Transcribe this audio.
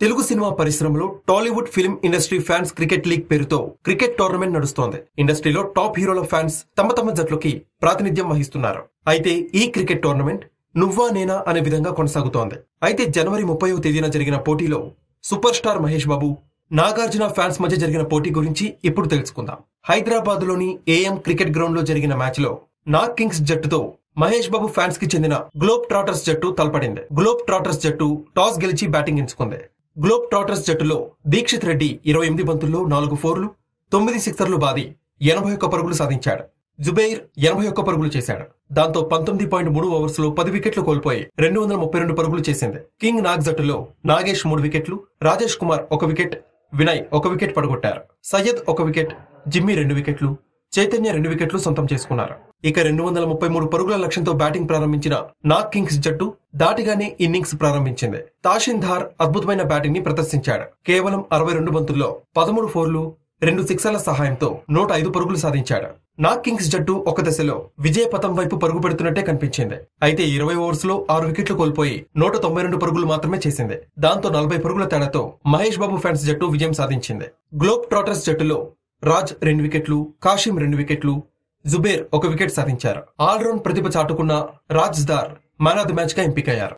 Telugu cinema పరిశ్రమలో Tollywood film industry fans cricket league పేరుతో cricket tournament నడుస్తోంది. ఇండస్ట్రీలో టాప్ హీరోల ఫ్యాన్స్ తమ జట్లుకి ప్రాతినిధ్యం వహిస్తున్నారు. అయితే ఈ క్రికెట్ టోర్నమెంట్ నువ్వా నేనా అనే విధంగా కొనసాగుతోంది. అయితే జనవరి 30వ తేదీన జరిగిన పోటీలో super star Mahesh Babu, Nagarjuna fans మధ్య జరిగిన పోటీ గురించి ఇప్పుడు తెలుసుకుందాం. హైదరాబాద్ లోని ఏఎం క్రికెట్ గ్రౌండ్ లో జరిగిన మ్యాచ్ లో నాగ్ కింగ్స్ జట్టుతో మహేష్ బాబు ఫ్యాన్స్ కి చెందిన గ్లోబ్ ట్రాటర్స్ జట్టు తలపడింది. గ్లోబ్ ట్రాటర్స్ జట్టు టాస్ గెలిచి బ్యాటింగ్ ఎంచుకుంది. గ్లోబ్ ట్రాటర్స్ జట్టులో దీక్షిత్ రెడ్డి 28 బంతుల్లో 4 ఫోర్లు, 9 సిక్సర్లు బాది 81 పరుగులు సాధించాడు. జుబైర్ 81 పరుగులు చేశాడు. దాంతో 19.3 ఓవర్స్ లో 10 వికెట్లు కోల్పోయి 232 పరుగులు చేసింది. కింగ్ నాగ్ జట్టులో నాగేష్ 3 వికెట్లు, రాజేష్ కుమార్ 1 వికెట్, వినయ్ 1 వికెట్ పడగొట్టారు. సయ్యద్ 1 వికెట్, జిమ్మీ 2 వికెట్లు, చైతన్య 2 వికెట్లు సొంతం చేసుకున్నారు. ఇక 233 పరుగుల లక్ష్యంతో బ్యాటింగ్ ప్రారంభించిన నాగ్ కింగ్స్ జట్టు దాటిగానే ఇన్నింగ్స్ ప్రారంభించింది. తాషిందార్ అద్భుతమైన బ్యాటింగ్ ని ప్రదర్శించాడు. కేవలం 62 బంతుల్లో 13 ఫోర్లు, 2 సిక్సర్ల సహాయంతో 105 పరుగులు సాధించాడు. నాగ్ కింగ్స్ జట్టు ఒక దశలో విజయ పథం వైపు పరుగు పెడుతున్నట్టే కనిపించింది. అయితే 20 ఓవర్స్ లో 6 వికెట్లు కోల్పోయి 192 పరుగులు మాత్రమే చేసింది. దాంతో 40 పరుగుల తేడాతో మహేష్ బాబు ఫ్యాన్స్ జట్టు విజయం సాధించింది. గ్లోబ్ ట్రాటర్స్ జట్టులో రాజ్ 2 వికెట్లు, కాషిం 2 వికెట్లు, జుబేర్ 1 వికెట్ సాధించారు. ఆల్రౌండ్ ప్రతిభ చాటుకున్న Rajdar man of the match గా ఎంపికయ్యారు.